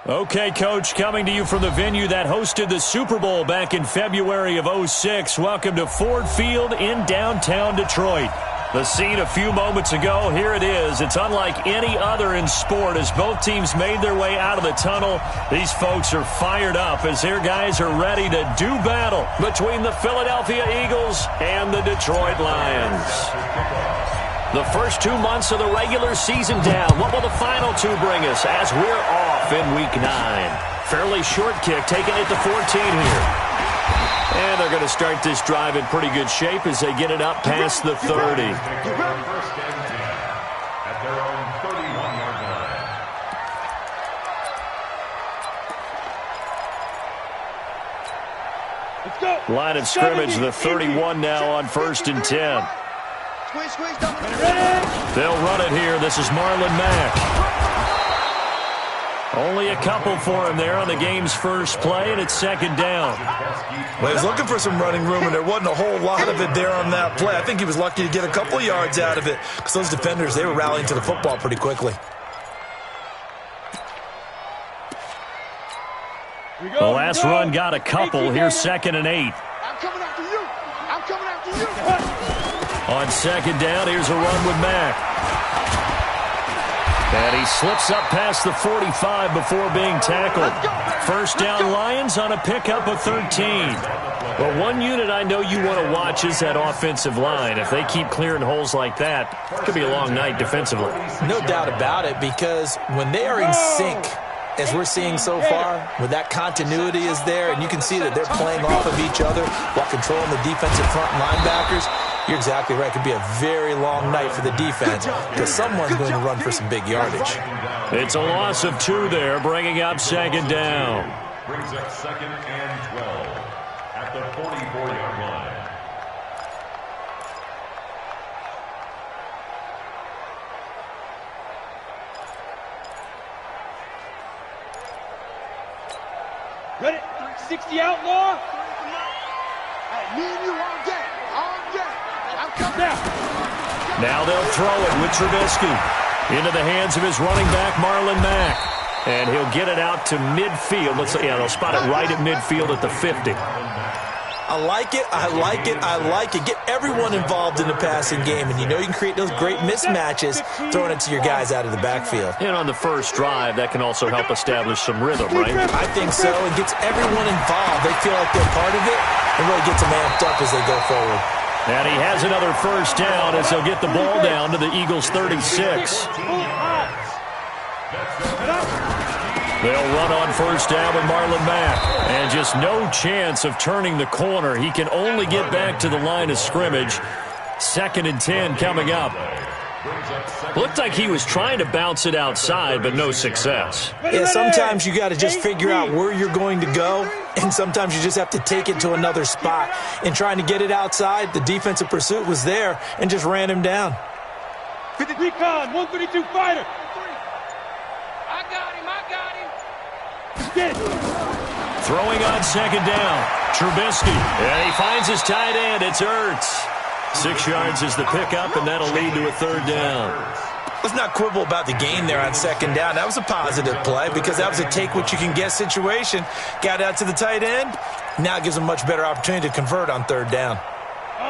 Okay, Coach, coming to you from the venue that hosted the Super Bowl back in February of '06. Welcome to Ford Field in downtown Detroit. The scene a few moments ago, here it is. It's unlike any other in sport as both teams made their way out of the tunnel. These folks are fired up as their guys are ready to do battle between the Philadelphia Eagles and the Detroit Lions. The first 2 months of the regular season down. What will the final two bring us as we're off in Week 9? Fairly short kick, taking it to 14 here. And they're going to start this drive in pretty good shape as they get it up past the 30. Line of scrimmage, the 31 now on 1st and 10. They'll run it here. This is Marlon Mack. Only a couple for him there on the game's first play, and it's 2nd down. Well, he was looking for some running room, and there wasn't a whole lot of it there on that play. I think he was lucky to get a couple of yards out of it because those defenders, they were rallying to the football pretty quickly. The last run got a couple. Here's 2nd and 8. I'm coming after you. I'm coming after you. On 2nd down, here's a run with Mack. And he slips up past the 45 before being tackled. 1st down Lions on a pickup of 13. Well, one unit I know you want to watch is that offensive line. If they keep clearing holes like that, it could be a long night defensively. No doubt about it, because when they are in sync, as we're seeing so far, when that continuity is there, and you can see that they're playing off of each other while controlling the defensive front linebackers, you're exactly right. It could be a very long night for the defense because someone's going to run for some big yardage. It's a loss of 2 there, bringing up 2nd down. Brings up 2nd and 12 at the 44-yard line. Ready? 360 outlaw. Hey, me and you all day. All day. I'm coming down. Now they'll throw it with Trubisky. Into the hands of his running back, Marlon Mack. And he'll get it out to midfield. They'll spot it right at midfield at the 50. I like it. I like it. I like it. Get everyone involved in the passing game, and you know you can create those great mismatches throwing it to your guys out of the backfield. And on the first drive, that can also help establish some rhythm, right? I think so. It gets everyone involved. They feel like they're part of it and really gets them amped up as they go forward. And he has another 1st down as they'll get the ball down to the Eagles' 36. They'll run on 1st down with Marlon Mack. And just no chance of turning the corner. He can only get back to the line of scrimmage. 2nd and 10 coming up. Looked like he was trying to bounce it outside, but no success. Yeah, sometimes you got to just figure out where you're going to go, and sometimes you just have to take it to another spot. In trying to get it outside, the defensive pursuit was there and just ran him down. 50 recon, 132 fighter. Throwing on 2nd down, Trubisky. And he finds his tight end. It's Ertz. 6 yards is the pickup, and that'll lead to a 3rd down. Let's not quibble about the gain there on 2nd down. That was a positive play because that was a take-what-you-can-get situation. Got out to the tight end. Now it gives them a much better opportunity to convert on 3rd down.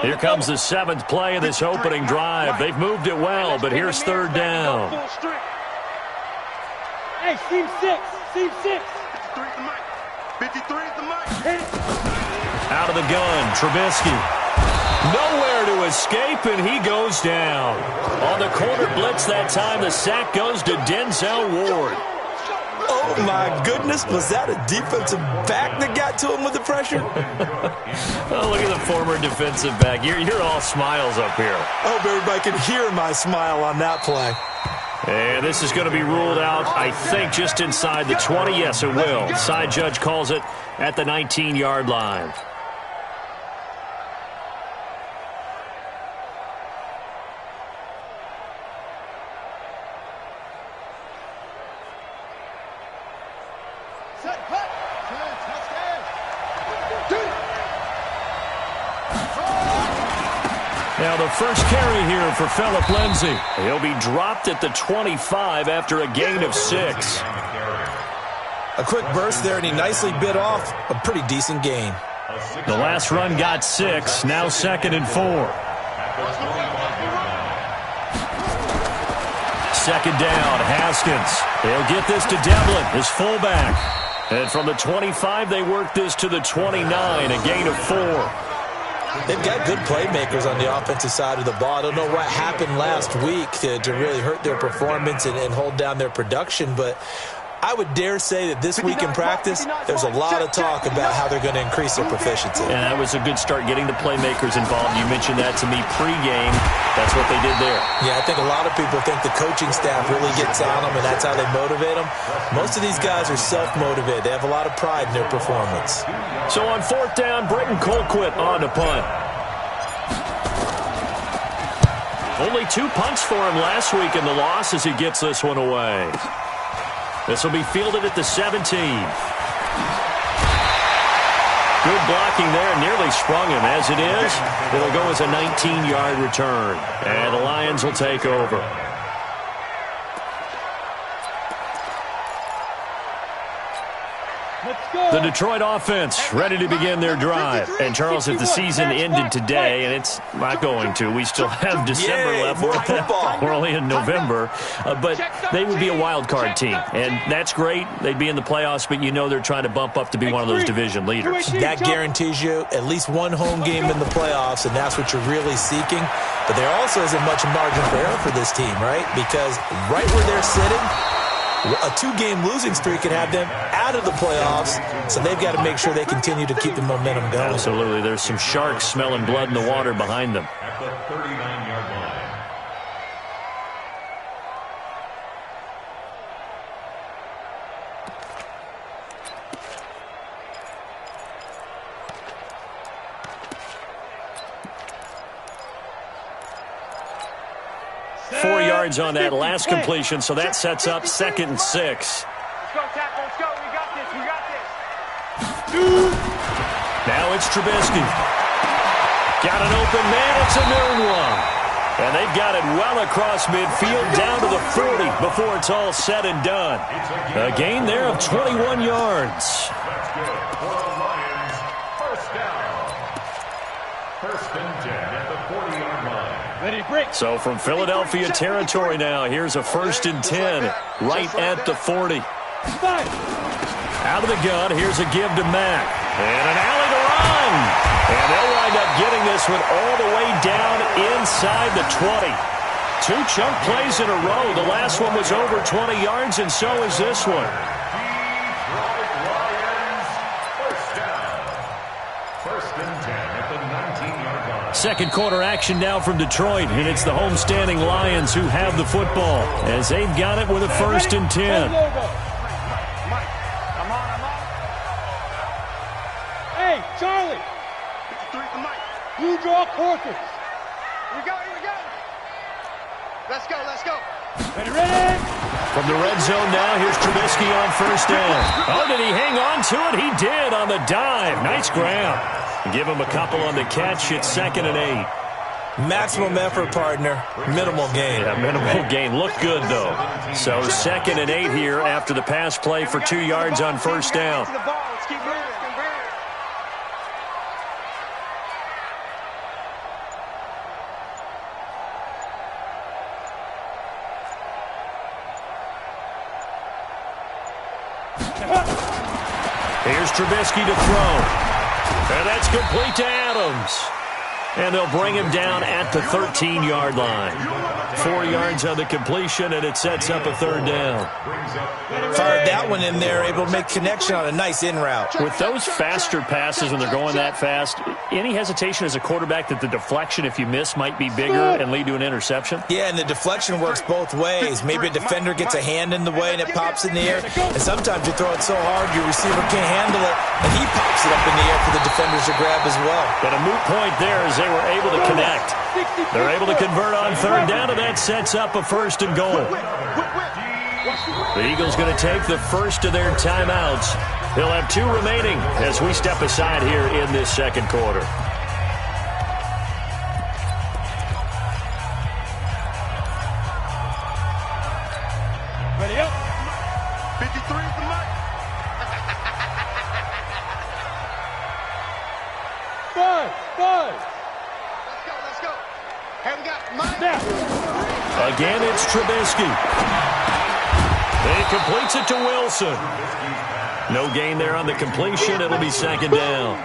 Here comes the 7th play of this opening drive. They've moved it well, but here's 3rd down. Hey, seam 6. Seam 6. 53 is the mic. Out of the gun, Trubisky. Nowhere to escape, and he goes down. On the corner blitz that time, the sack goes to Denzel Ward. Oh, my goodness. Was that a defensive back that got to him with the pressure? Oh, look at the former defensive back. You're all smiles up here. I hope everybody can hear my smile on that play. And this is going to be ruled out, I think, just inside the 20. Yes, it will. Side judge calls it at the 19-yard line. Now the first carry here for Phillip Lindsay. He'll be dropped at the 25 after a gain of 6. A quick burst there, and he nicely bit off a pretty decent gain. The last run got 6, now 2nd and 4. Second down, Haskins. They'll get this to Devlin, his fullback. And from the 25, they work this to the 29, a gain of 4. They've got good playmakers on the offensive side of the ball. I don't know what happened last week to really hurt their performance and hold down their production, but I would dare say that this week in practice, there's a lot of talk about how they're going to increase their proficiency. And that was a good start, getting the playmakers involved. You mentioned that to me pregame. That's what they did there. Yeah, I think a lot of people think the coaching staff really gets on them, and that's how they motivate them. Most of these guys are self-motivated. They have a lot of pride in their performance. So on 4th down, Britton Colquitt on to punt. Only 2 punts for him last week in the loss as he gets this one away. This will be fielded at the 17. Good blocking there, nearly sprung him. As it is, it'll go as a 19-yard return. And the Lions will take over. The Detroit offense ready to begin their drive. And, Charles, if the season ended today, and it's not going to, we still have December left. We're only in November. But they would be a wild card team. And that's great. They'd be in the playoffs, but you know they're trying to bump up to be one of those division leaders. That guarantees you at least one home game in the playoffs, and that's what you're really seeking. But there also isn't much margin for error for this team, right? Because right where they're sitting, a 2-game losing streak could have them out of the playoffs, so they've got to make sure they continue to keep the momentum going. Absolutely. There's some sharks smelling blood in the water behind them. At the 39-yard line. 4 yards on that last completion, so that sets up 2nd and 6. Let's go, tackle. Let's go. We got this. We got this. Now it's Trubisky. Got an open man. It's a noon one. And they've got it well across midfield down to the 40 before it's all said and done. A gain there of 21 yards. That's good for the Lions. First down. 1st and 10 at the 40-yard line. Ready, break. So from Philadelphia territory now, here's a 1st and 10 right at the 40. Out of the gun, here's a give to Mack. And an alley to run. And they'll wind up getting this one all the way down inside the 20. 2 chunk plays in a row. The last one was over 20 yards, and so is this one. Detroit Lions. First down. 1st and 10 at the 19-yard line. Second quarter action now from Detroit, and it's the homestanding Lions who have the football as they've got it with a 1st and 10. Hey, Charlie. You draw quarters. Here we go, here we go. Let's go, let's go. Ready, ready. From the red zone now, here's Trubisky on 1st down. Oh, did he hang on to it? He did on the dive. Nice ground. Give him a couple on the catch. It's 2nd and 8. Maximum effort, partner. Minimal gain. Yeah, minimal gain. Looked good, though. So 2nd and 8 here after the pass play for 2 yards on 1st down. Let's keep moving. Here's Trubisky to throw. And that's complete to Adams. And they'll bring him down at the 13-yard line. 4 yards on the completion, and it sets up a 3rd down. Fired that one in there, able to make connection on a nice in route. With those faster passes when they're going that fast, any hesitation as a quarterback that the deflection, if you miss, might be bigger and lead to an interception? Yeah, and the deflection works both ways. Maybe a defender gets a hand in the way and it pops in the air. And sometimes you throw it so hard your receiver can't handle it, and he pops it up in the air for the defenders to grab as well. But a moot point there as they were able to connect. They're able to convert on 3rd down, and that sets up a 1st and goal. The Eagles going to take the first of their timeouts. They'll have 2 remaining as we step aside here in this 2nd quarter. Ready up. 53 for Mike. Again, it's Trubisky. He completes it to Wilson. No gain there on the completion. It'll be second down.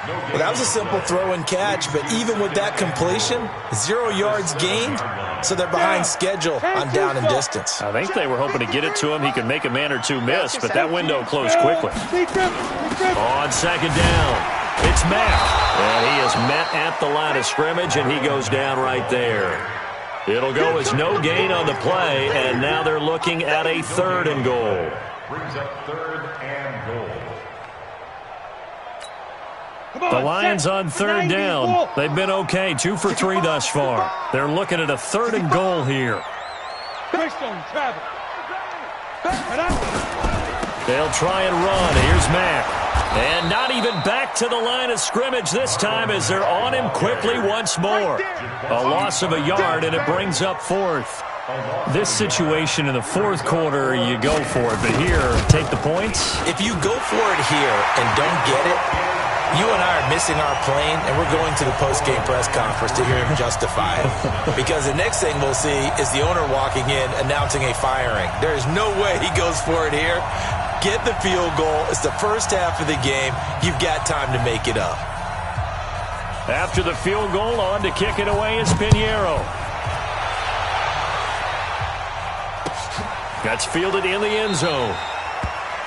Well, that was a simple throw and catch, but even with that completion, 0 yards gained, so they're behind schedule on down and distance. I think they were hoping to get it to him. He could make a man or two miss, but that window closed quickly. On second down, it's Mack. And he is met at the line of scrimmage, and he goes down right there. It'll go as no gain on the play, and now they're looking at a 3rd and goal. Brings up 3rd and goal. The Lions on 3rd down. They've been okay, 2 for 3 thus far. They're looking at a 3rd and goal here. They'll try and run. Here's Mack. And not even back to the line of scrimmage this time as they're on him quickly once more. A loss of a yard, and it brings up 4th. This situation in the 4th quarter, you go for it. But here, take the points. If you go for it here and don't get it, you and I are missing our plane, and we're going to the post-game press conference to hear him justify it. Because the next thing we'll see is the owner walking in announcing a firing. There is no way he goes for it here. Get the field goal. It's the first half of the game. You've got time to make it up. After the field goal, on to kick it away is Pinheiro. That's fielded in the end zone.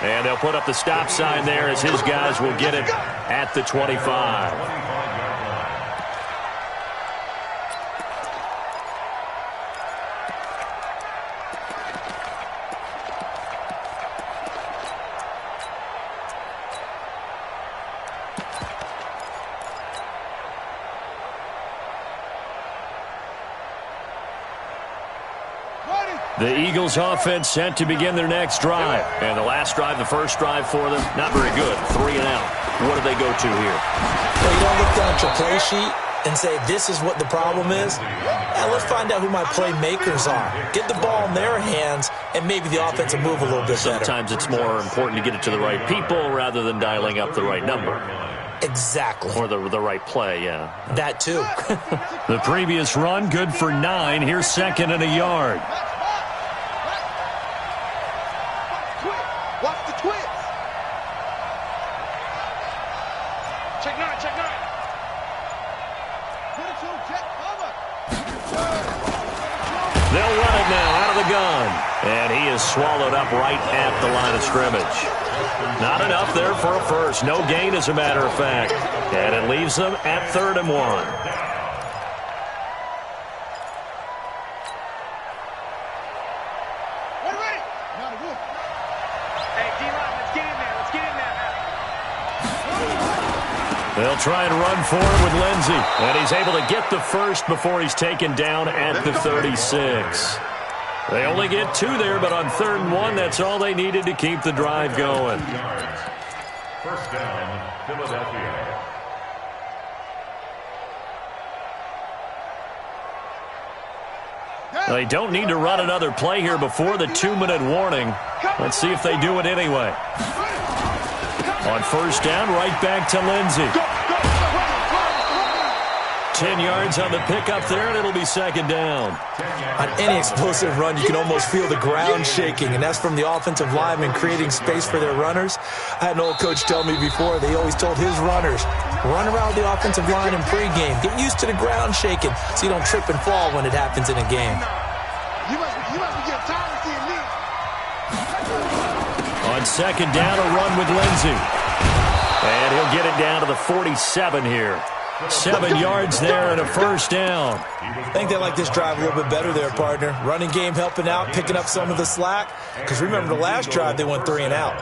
And they'll put up the stop sign there as his guys will get it at the 25. The Eagles offense set to begin their next drive. And the last drive, the first drive for them, not very good. 3 and out. What do they go to here? Well, you don't look down at your play sheet and say, this is what the problem is. Now, let's find out who my playmakers are. Get the ball in their hands, and maybe the offense will move a little bit better. Sometimes it's more important to get it to the right people rather than dialing up the right number. Exactly. Or the right play, yeah. That, too. The previous run, good for 9. Here's 2nd and a yard. Watch the twist. Check 9, check 9. Check cover. They'll run it now out of the gun. And he is swallowed up right at the line of scrimmage. Not enough there for a first. No gain, as a matter of fact. And it leaves them at 3rd and 1. They'll try and run for it with Lindsey. And he's able to get the first before he's taken down at the 36. They only get 2 there, but on 3rd and 1, that's all they needed to keep the drive going. First down, Philadelphia. They don't need to run another play here before the 2-minute warning. Let's see if they do it anyway. On first down, right back to Lindsey. 10 yards on the pickup there, and it'll be 2nd down. On any explosive run, you can almost feel the ground shaking, and that's from the offensive linemen creating space for their runners. I had an old coach tell me before, they always told his runners, run around the offensive line in pregame. Get used to the ground shaking so you don't trip and fall when it happens in a game. You must be getting tired of seeing me. On 2nd down, a run with Lindsey. And he'll get it down to the 47 here. 7 yards there and a first down. I think they like this drive a little bit better there, partner. Running game helping out, picking up some of the slack. Because remember the last drive, they went 3 and out.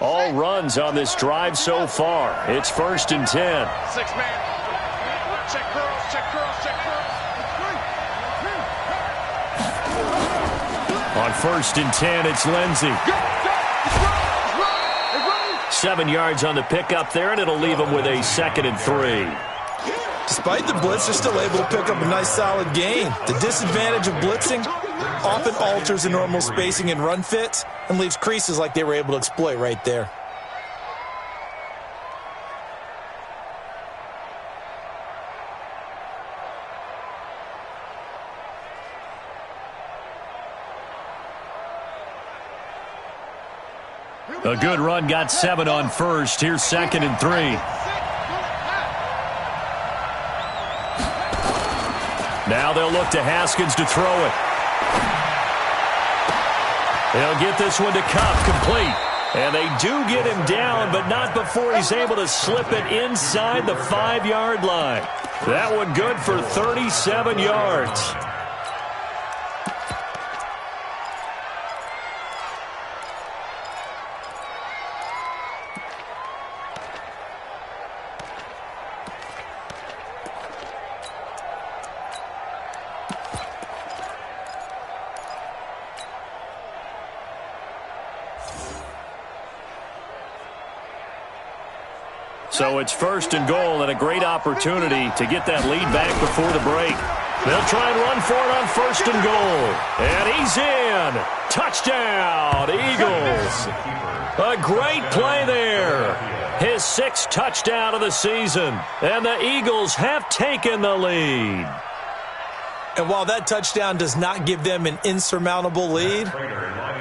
All runs on this drive so far. It's 1st and 10. 6-man. Check curls, check curls, check curls. On 1st and 10, it's Lindsey. 7 yards on the pickup there, and it'll leave them with a 2nd and 3. Despite the blitz, they're still able to pick up a nice solid gain. The disadvantage of blitzing, often alters the normal spacing and run fits and leaves creases like they were able to exploit right there. A good run got 7 on first. Here's 2nd and 3. Now they'll look to Haskins to throw it. They'll get this one to Cup, complete. And they do get him down, but not before he's able to slip it inside the 5-yard line. That one good for 37 yards. So it's 1st and goal and a great opportunity to get that lead back before the break. They'll try and run for it on 1st and goal. And he's in. Touchdown, Eagles. A great play there. His 6th touchdown of the season. And the Eagles have taken the lead. And while that touchdown does not give them an insurmountable lead,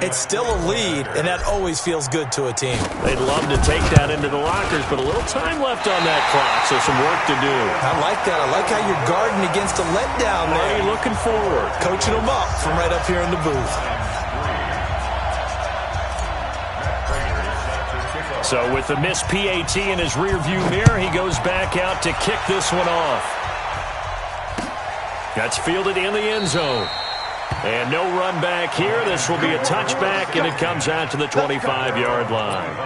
it's still a lead, and that always feels good to a team. They'd love to take that into the lockers, but a little time left on that clock, so some work to do. I like that. I like how you're guarding against a letdown there. Already looking forward. Coaching them up from right up here in the booth. So with the missed PAT in his rearview mirror, he goes back out to kick this one off. That's fielded in the end zone. And no run back here. This will be a touchback, and it comes out to the 25-yard line.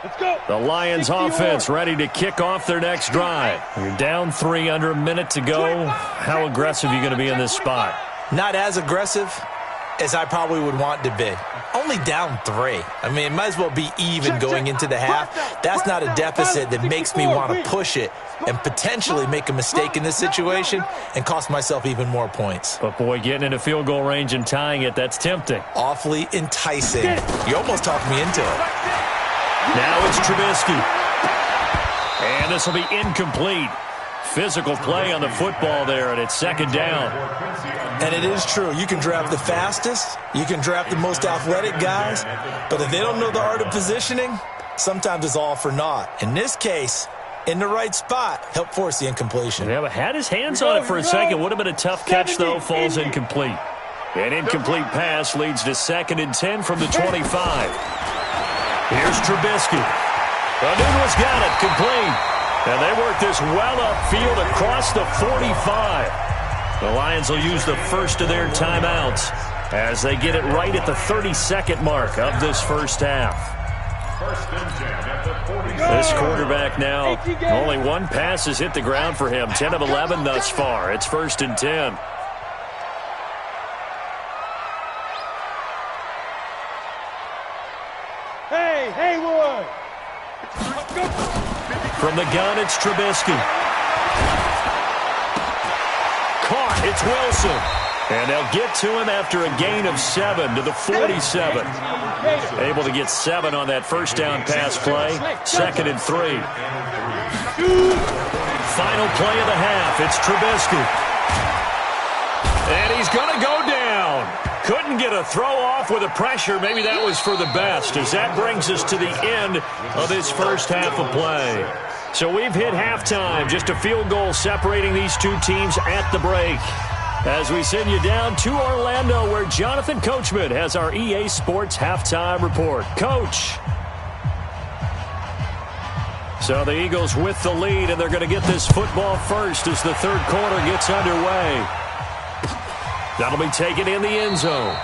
Let's go. The Lions offense ready to kick off their next drive. You're down 3, under a minute to go. How aggressive are you going to be in this spot? Not as aggressive as I probably would want to be. Only down 3. I mean, it might as well be even going into the half. That's not a deficit that makes me want to push it and potentially make a mistake in this situation and cost myself even more points. But, boy, getting into field goal range and tying it, that's tempting. Awfully enticing. You almost talked me into it. Now it's Trubisky. And this will be incomplete. Physical play on the football there, and it's 2nd down. And it is true. You can draft the fastest. You can draft the most athletic guys. But if they don't know the art of positioning, sometimes it's all for naught. In this case, in the right spot, help force the incompletion. Yeah, but had his hands on it for a second. Would have been a tough catch, though. Falls incomplete. An incomplete pass leads to 2nd and 10 from the 25. Here's Trubisky. Anuno's got it. Complete. And they work this well upfield across the 45. The Lions will use the first of their timeouts as they get it right at the 32nd mark of this first half. 1st and 10 at the 40. This quarterback now, only one pass has hit the ground for him. 10 of 11 thus far. It's 1st and 10. Hey, Haywood. From the gun, it's Trubisky. Caught, it's Wilson. And they'll get to him after a gain of 7 to the 47. Able to get 7 on that first down pass play. 2nd and 3. Final play of the half, it's Trubisky. And he's going to go down. Couldn't get a throw off with the pressure. Maybe that was for the best, as that brings us to the end of this first half of play. So we've hit halftime, just a field goal separating these two teams at the break. As we send you down to Orlando, where Jonathan Coachman has our EA Sports halftime report. Coach. So the Eagles with the lead, and they're going to get this football first as the third quarter gets underway. That'll be taken in the end zone.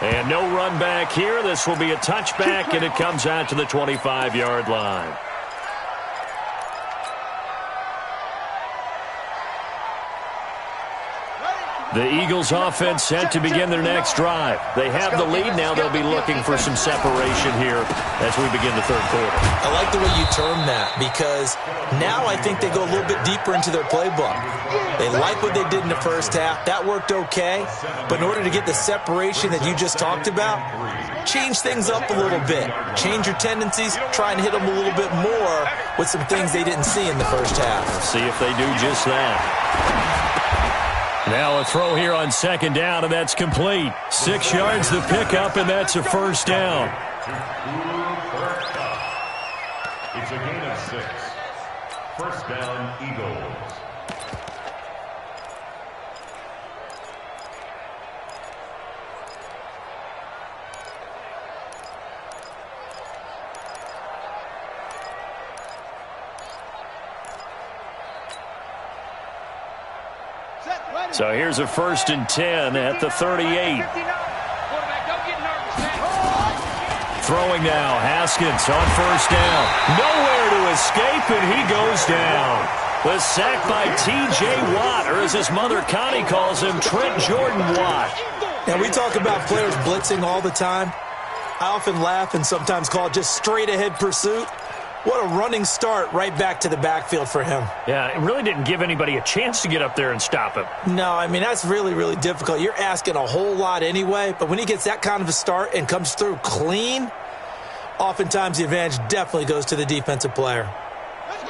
And no run back here. This will be a touchback, and it comes out to the 25-yard line. The Eagles offense set to begin their next drive. They have the lead. Now they'll be looking for some separation here as we begin the third quarter. I like the way you term that because now I think they go a little bit deeper into their playbook. They like what they did in the first half. That worked okay. But in order to get the separation that you just talked about, change things up a little bit. Change your tendencies. Try and hit them a little bit more with some things they didn't see in the first half. See if they do just that. Now a throw here on second down, and that's complete. 6 yards the pickup, and that's a first down. It's a gain of 6. First down, Eagles. So here's a 1st and 10 at the 38. Throwing now, Haskins on first down. Nowhere to escape, and he goes down. The sack by T.J. Watt, or as his mother Connie calls him, Trent Jordan Watt. Now, we talk about players blitzing all the time. I often laugh and sometimes call it just straight-ahead pursuit. What a running start right back to the backfield for him. Yeah, it really didn't give anybody a chance to get up there and stop him. No, I mean, that's really, really difficult. You're asking a whole lot anyway, but when he gets that kind of a start and comes through clean, oftentimes the advantage definitely goes to the defensive player.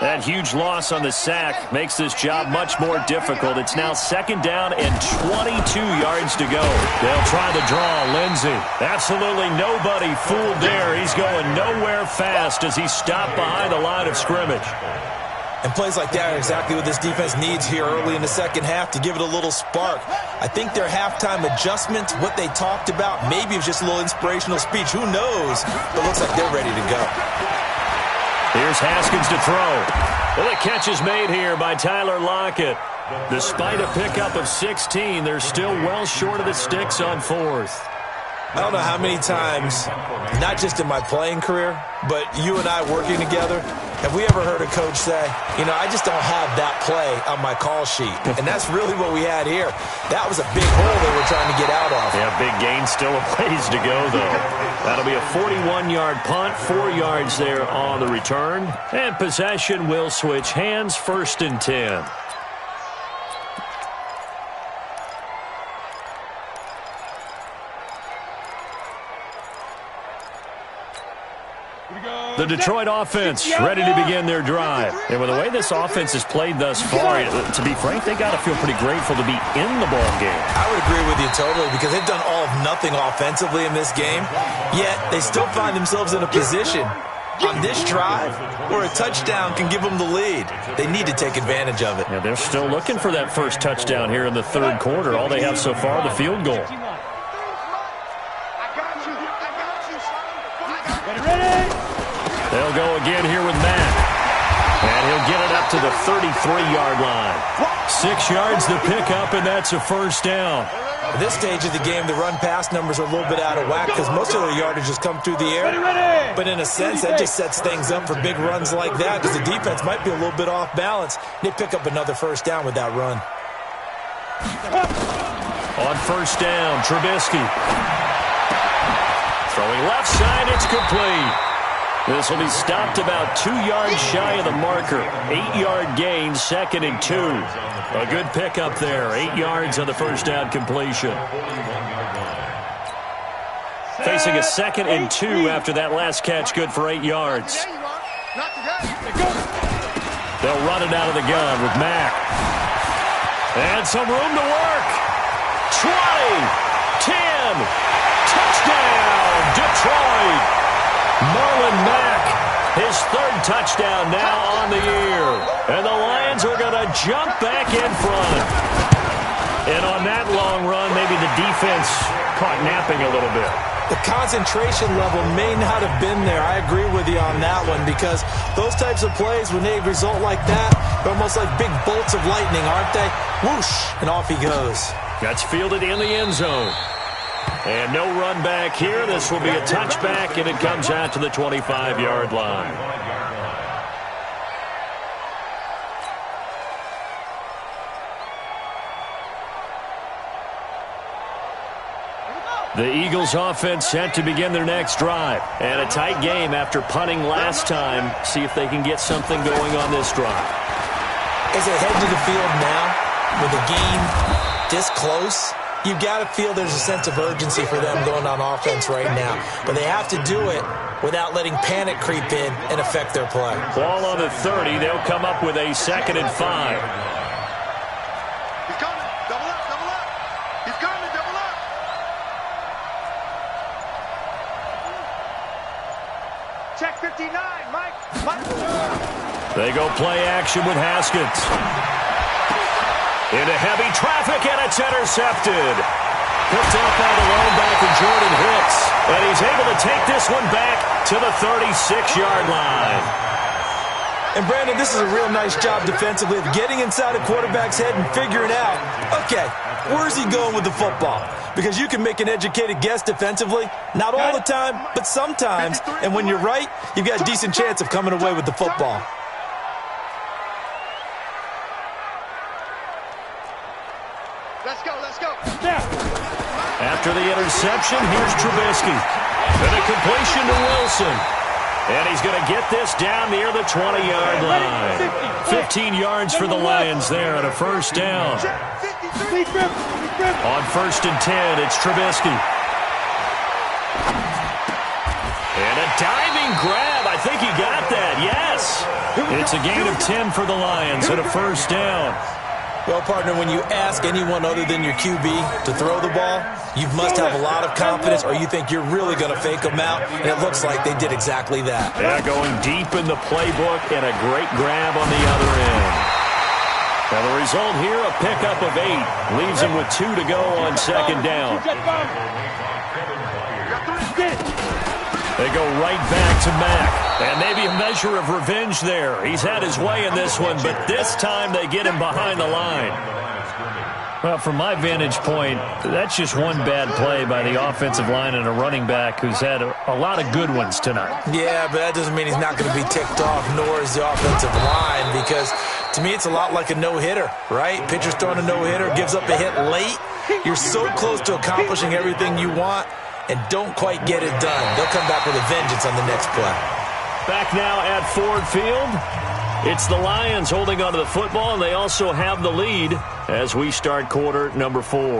That huge loss on the sack makes this job much more difficult. It's now 2nd down and 22 yards to go. They'll try the draw. Lindsey. Absolutely nobody fooled there. He's going nowhere fast as he stopped behind the line of scrimmage. And plays like that are exactly what this defense needs here early in the second half to give it a little spark. I think their halftime adjustment, what they talked about, maybe it was just a little inspirational speech. Who knows? But it looks like they're ready to go. Here's Haskins to throw. Well, the catch is made here by Tyler Lockett. Despite a pickup of 16, they're still well short of the sticks on 4th. I don't know how many times, not just in my playing career, but you and I working together, have we ever heard a coach say, you know, I just don't have that play on my call sheet. And that's really what we had here. That was a big hole they were trying to get out of. Yeah, big gain, still a ways to go, though. That'll be a 41-yard punt, 4 yards there on the return. And possession will switch hands, 1st and 10. The Detroit offense ready to begin their drive. And with the way this offense has played thus far, to be frank, they got to feel pretty grateful to be in the ball game. I would agree with you totally because they've done all of nothing offensively in this game, yet they still find themselves in a position on this drive where a touchdown can give them the lead. They need to take advantage of it. Yeah, they're still looking for that first touchdown here in the third quarter. All they have so far, the field goal. They'll go again here with Matt. And he'll get it up to the 33-yard line. 6 yards the pickup, and that's a first down. At this stage of the game, the run-pass numbers are a little bit out of whack because most of their yardage has come through the air. But in a sense, that just sets things up for big runs like that because the defense might be a little bit off balance. They pick up another first down with that run. On first down, Trubisky. Throwing left side, it's complete. This will be stopped about 2 yards shy of the marker. 8-yard gain, 2nd and 2. A good pickup there. 8 yards on the first down completion. Facing a 2nd and 2 after that last catch, good for 8 yards. They'll run it out of the gun with Mack. And some room to work. 20, 10, touchdown, Detroit. Marlon Mack, his 3rd touchdown now on the year. And the Lions are going to jump back in front. And on that long run, maybe the defense caught napping a little bit. The concentration level may not have been there. I agree with you on that one because those types of plays, when they result like that, they're almost like big bolts of lightning, aren't they? Whoosh, and off he goes. That's fielded in the end zone. And no run back here. This will be a touchback, and it comes out to the 25-yard line. The Eagles offense set to begin their next drive. And a tight game after punting last time. See if they can get something going on this drive. As they head to the field now, with the game this close, you've got to feel there's a sense of urgency for them going on offense right now. But they have to do it without letting panic creep in and affect their play. Ball on the 30. They'll come up with a 2nd and 5. He's coming. Double up, double up. He's coming, double up. Check 59, Mike. They go play action with Haskins. Into heavy traffic, and it's intercepted. Picked up by the linebacker, Jordan Hicks. And he's able to take this one back to the 36-yard line. And, Brandon, this is a real nice job defensively of getting inside a quarterback's head and figuring out, okay, where's he going with the football? Because you can make an educated guess defensively. Not all the time, but sometimes. And when you're right, you've got a decent chance of coming away with the football. Let's go, let's go. After the interception, here's Trubisky. And a completion to Wilson. And he's going to get this down near the 20-yard line. 15 yards for the Lions there at a first down. On 1st and 10, it's Trubisky. And a diving grab. I think he got that, yes. It's a gain of 10 for the Lions at a first down. Well, partner, when you ask anyone other than your QB to throw the ball, you must have a lot of confidence or you think you're really going to fake them out, and it looks like they did exactly that. Yeah, going deep in the playbook and a great grab on the other end. Now the result here, a pickup of 8. Leaves him with 2 to go on 2nd down. They go right back to Mack. And maybe a measure of revenge there. He's had his way in this one, but this time they get him behind the line. Well, from my vantage point, that's just one bad play by the offensive line and a running back who's had a lot of good ones tonight. Yeah, but that doesn't mean he's not going to be ticked off, nor is the offensive line, because to me it's a lot like a no-hitter, right? Pitcher's throwing a no-hitter, gives up a hit late. You're so close to accomplishing everything you want and don't quite get it done. They'll come back with a vengeance on the next play. Back now at Ford Field. It's the Lions holding onto the football, and they also have the lead as we start quarter number 4. The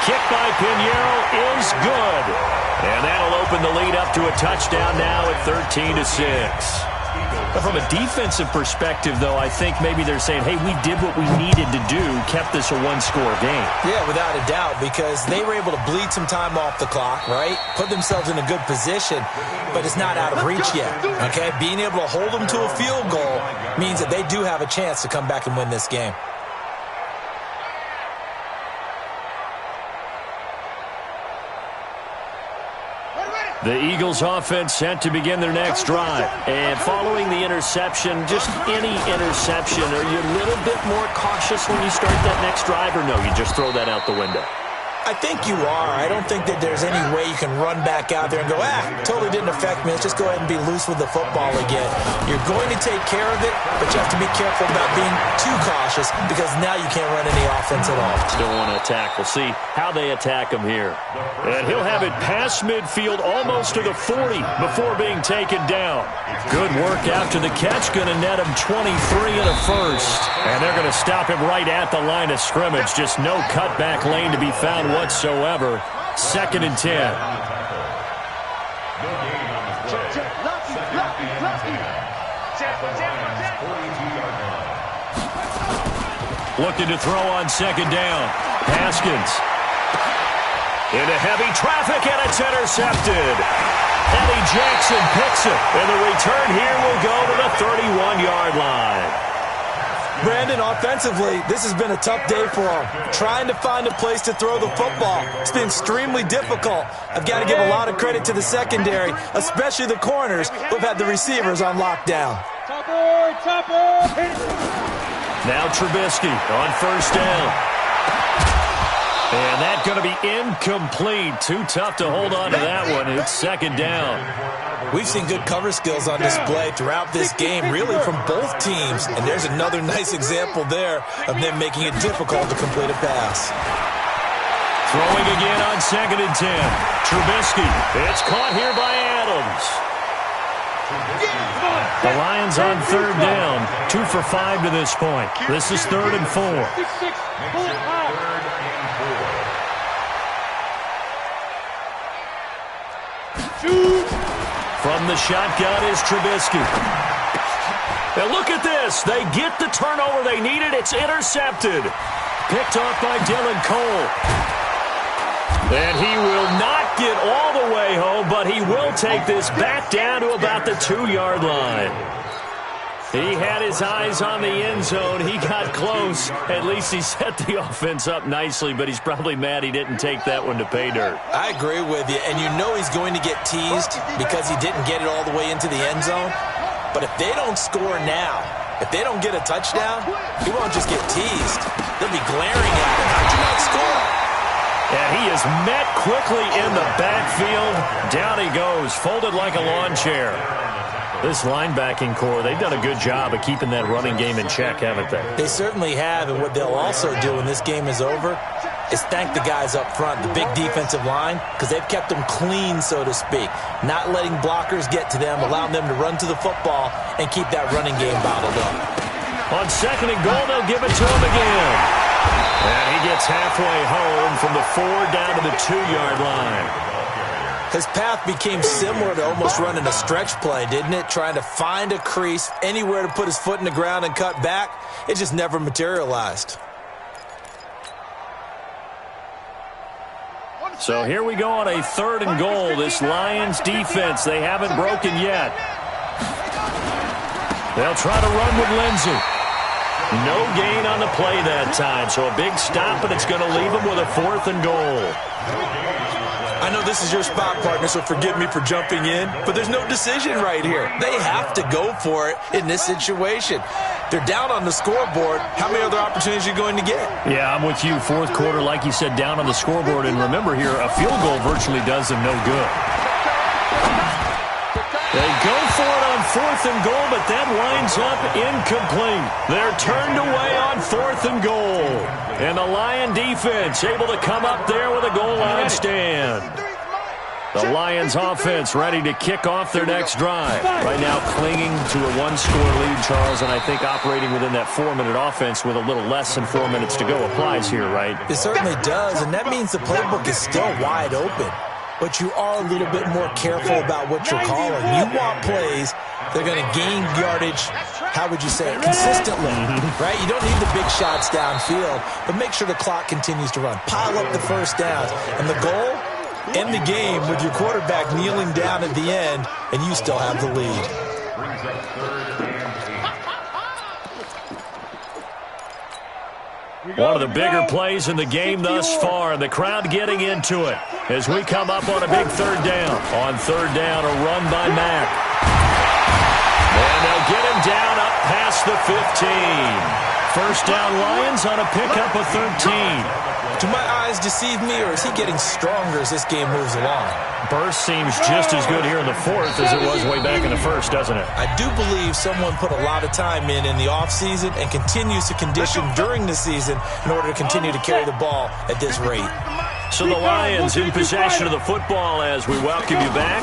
kick by Pinheiro is good. And that'll open the lead up to a touchdown now at 13-6. From a defensive perspective, though, I think maybe they're saying, hey, we did what we needed to do, kept this a 1-score game. Yeah, without a doubt, because they were able to bleed some time off the clock, right? Put themselves in a good position, but it's not out of reach yet, okay? Being able to hold them to a field goal means that they do have a chance to come back and win this game. The Eagles offense set to begin their next drive. And following the interception, just any interception, are you a little bit more cautious when you start that next drive, or no, you just throw that out the window? I think you are. I don't think that there's any way you can run back out there and go, totally didn't affect me. Let's just go ahead and be loose with the football again. You're going to take care of it, but you have to be careful about being too cautious because now you can't run any offense at all. Still want to attack. We'll see how they attack him here. And he'll have it past midfield almost to the 40 before being taken down. Good work after the catch. Going to net him 23 and a first. And they're going to stop him right at the line of scrimmage. Just no cutback lane to be found whatsoever. 2nd and 10. Looking to throw on 2nd down. Haskins. Into heavy traffic, and it's intercepted. Eddie Jackson picks it, and the return here will go to the 31-yard line. Brandon, offensively, this has been a tough day for him. Trying to find a place to throw the football. It's been extremely difficult. I've got to give a lot of credit to the secondary, especially the corners who've had the receivers on lockdown. Now Trubisky on 1st down. And that's going to be incomplete. Too tough to hold on to that one. It's 2nd down. We've seen good cover skills on display throughout this game, really from both teams. And there's another nice example there of them making it difficult to complete a pass. 2nd Throwing again on 2nd and 10. Trubisky. It's caught here by Adams. The Lions on 3rd down. 2 for 5 to this point. This is 3rd and 4. From the shotgun is Trubisky. And look at this. They get the turnover they needed. It's intercepted. Picked off by Dylan Cole. And he will not get all the way home, but he will take this back down to about the 2-yard line. He had his eyes on the end zone. He got close. At least he set the offense up nicely, but he's probably mad he didn't take that one to pay dirt. I agree with you, and you know he's going to get teased because he didn't get it all the way into the end zone. But if they don't score now, if they don't get a touchdown, he won't just get teased. They'll be glaring at him. How'd you not score? And he is met quickly in the backfield. Down he goes, folded like a lawn chair. This linebacking core, they've done a good job of keeping that running game in check, haven't they? They certainly have, and what they'll also do when this game is over is thank the guys up front, the big defensive line, because they've kept them clean, so to speak, not letting blockers get to them, allowing them to run to the football and keep that running game bottled up. On 2nd and goal, they'll give it to him again. And he gets halfway home from the 4 down to the 2-yard line. His path became similar to almost running a stretch play, didn't it? Trying to find a crease, anywhere to put his foot in the ground and cut back. It just never materialized. So here we go on a 3rd and goal. This Lions defense, they haven't broken yet. They'll try to run with Lindsey. No gain on the play that time, so a big stop, and it's going to leave him with a 4th and goal. I know this is your spot, partner, so forgive me for jumping in, but there's no decision right here. They have to go for it in this situation. They're down on the scoreboard. How many other opportunities are you going to get? Yeah, I'm with you. 4th quarter, like you said, down on the scoreboard. And remember here, a field goal virtually does them no good. They go for it on 4th and goal, but that winds up incomplete. They're turned away on 4th and goal. And the Lion defense able to come up there with a goal line stand. The Lions offense ready to kick off their next drive. Right now clinging to a 1-score lead, Charles, and I think operating within that 4-minute offense with a little less than 4 minutes to go applies here, right? It certainly does, and that means the playbook is still wide open. But you are a little bit more careful about what you're calling. You want plays that are going to gain yardage, how would you say it, consistently, right? You don't need the big shots downfield, but make sure the clock continues to run. Pile up the first downs. And the goal, end the game with your quarterback kneeling down at the end, and you still have the lead. One of the bigger plays in the game thus far. The crowd getting into it as we come up on a big 3rd down. On 3rd down, a run by Mack. And they'll get him down up past the 15. 1st down Lions on a pickup of 13. Do my eyes deceive me, or is he getting stronger as this game moves along? Burst seems just as good here in the 4th as it was way back in the 1st, doesn't it? I do believe someone put a lot of time in the offseason and continues to condition during the season in order to continue to carry the ball at this rate. So the Lions in possession of the football as we welcome you back.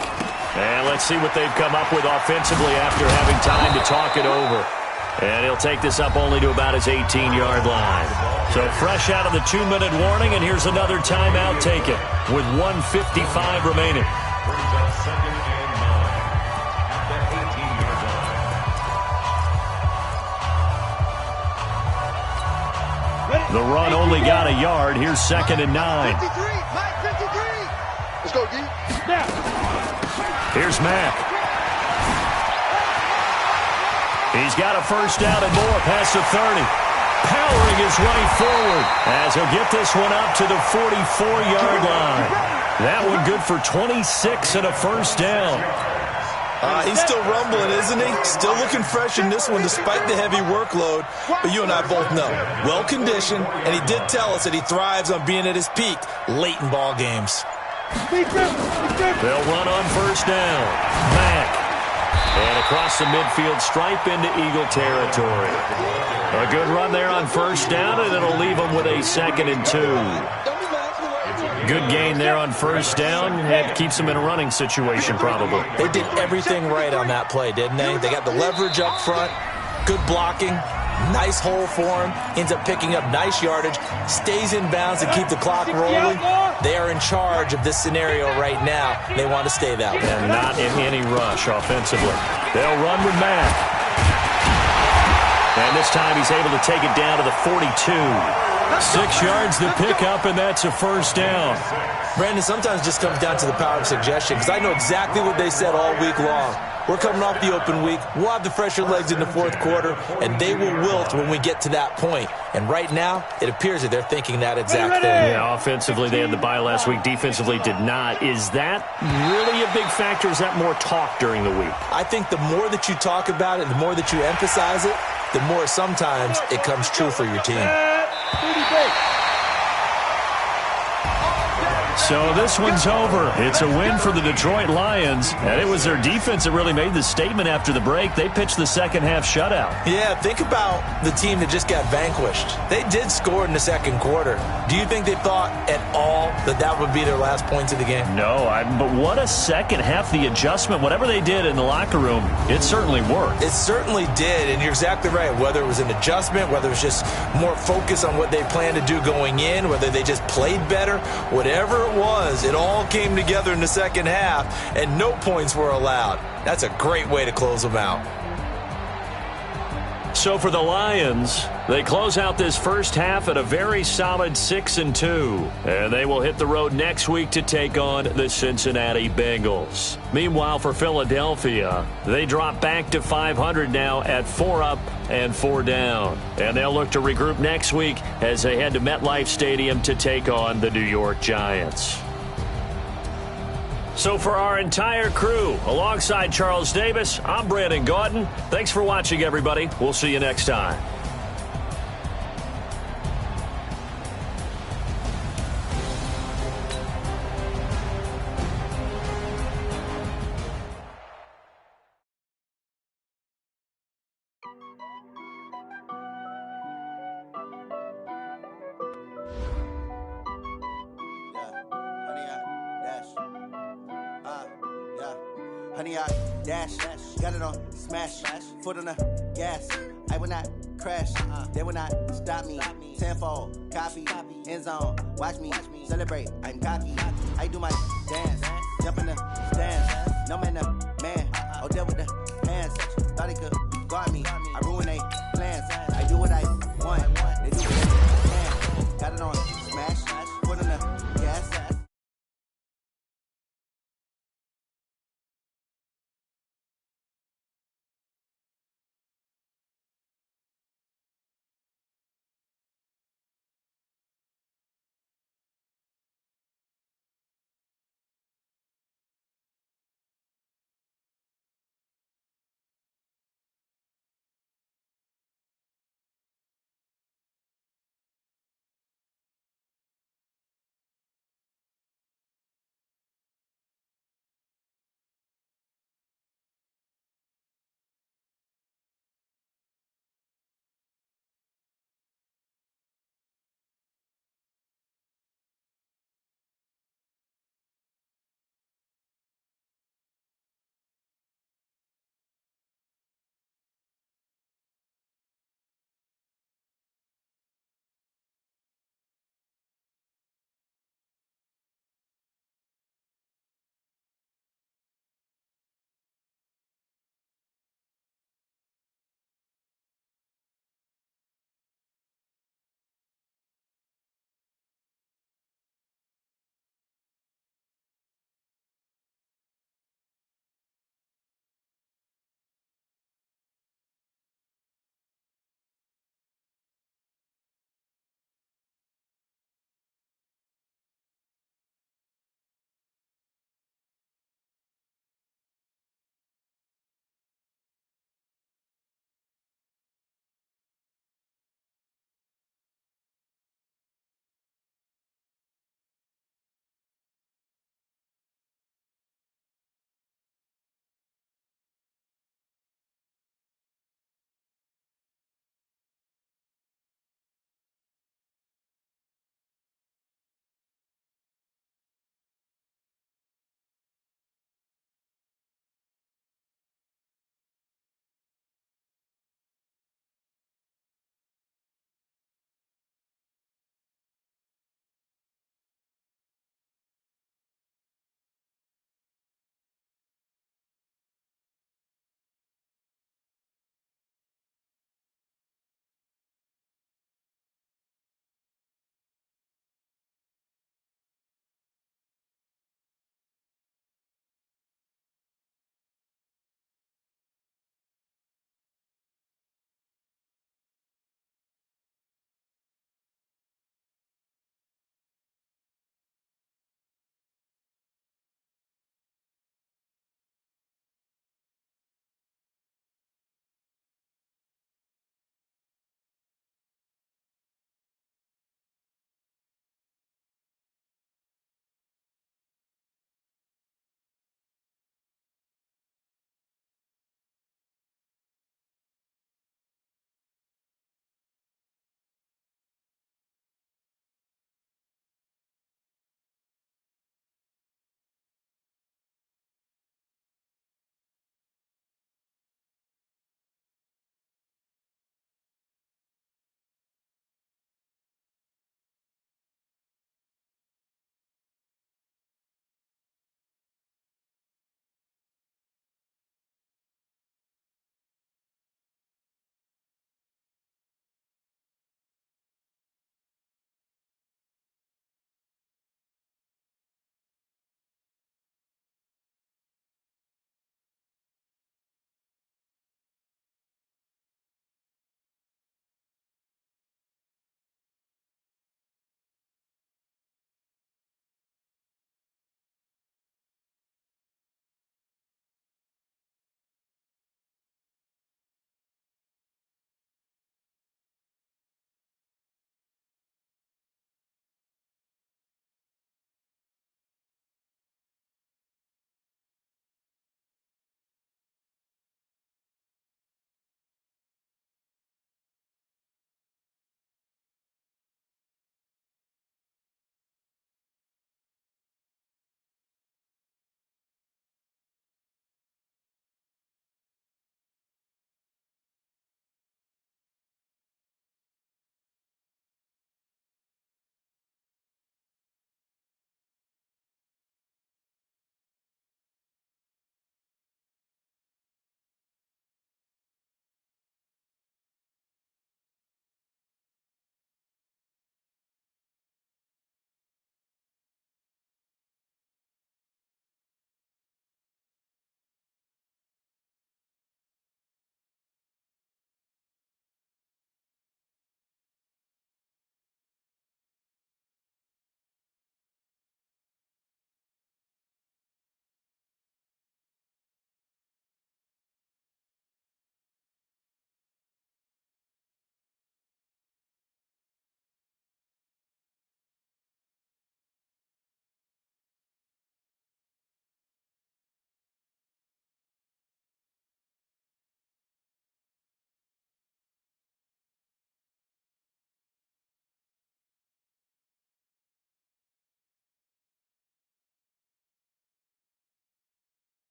And let's see what they've come up with offensively after having time to talk it over. And he'll take this up only to about his 18-yard line. So fresh out of the 2-minute warning, and here's another timeout taken with 1:55 remaining. The run only got a yard. Here's 2nd and 9. Let's go, D. Here's Mack. He's got a 1st down and more past the 30. Powering his way forward as he'll get this one up to the 44-yard line. That one good for 26 and a 1st down. He's still rumbling, isn't he? Still looking fresh in this one despite the heavy workload. But you and I both know, well-conditioned, and he did tell us that he thrives on being at his peak late in ball games. They'll run on 1st down. Mack. And across the midfield stripe into Eagle territory. A good run there on 1st down, and it'll leave them with a 2nd and 2. Good gain there on first down. It keeps them in a running situation, probably. They did everything right on that play, didn't they? They got the leverage up front, good blocking, nice hole for him, ends up picking up nice yardage, stays in bounds and keep the clock rolling. They are in charge of this scenario right now. They want to stay that way. And not in any rush offensively. They'll run with Mack. And this time he's able to take it down to the 42. 6 yards to pick up, and that's a first down. Brandon, sometimes it just comes down to the power of suggestion, because I know exactly what they said all week long. We're coming off the open week. We'll have the fresher legs in the fourth quarter, and they will wilt when we get to that point. And right now, it appears that they're thinking that exact thing. Yeah, offensively, they had the bye last week. Defensively, did not. Is that really a big factor? Is that more talk during the week? I think the more that you talk about it, the more that you emphasize it, the more sometimes it comes true for your team. So this one's over. It's a win for the Detroit Lions, and it was their defense that really made the statement after the break. They pitched the second-half shutout. Yeah, think about the team that just got vanquished. They did score in the second quarter. Do you think they thought at all that that would be their last points of the game? No, but what a second half. The adjustment, whatever they did in the locker room, it certainly worked. It certainly did, and you're exactly right. Whether it was an adjustment, whether it was just more focus on what they planned to do going in, whether they just played better, whatever it was, it all came together in the second half, and no points were allowed. That's a great way to close them out. So for the Lions, they close out this first half at a very solid 6-2. And they will hit the road next week to take on the Cincinnati Bengals. Meanwhile, for Philadelphia, they drop back to 500 now at 4 up and 4 down. And they'll look to regroup next week as they head to MetLife Stadium to take on the New York Giants. So for our entire crew, alongside Charles Davis, I'm Brandon Gaudin. Thanks for watching, everybody. We'll see you next time. Honey, I dash, got it on smash, foot on the gas. I will not crash, they will not stop me. Tenfold, copy, end zone, watch me celebrate. I'm cocky, I do my dance, jump in the stands. No man, the man, oh, there with the hands. Thought he could guard me, I ruin they plans. I do what I want, they do what they can. Got it on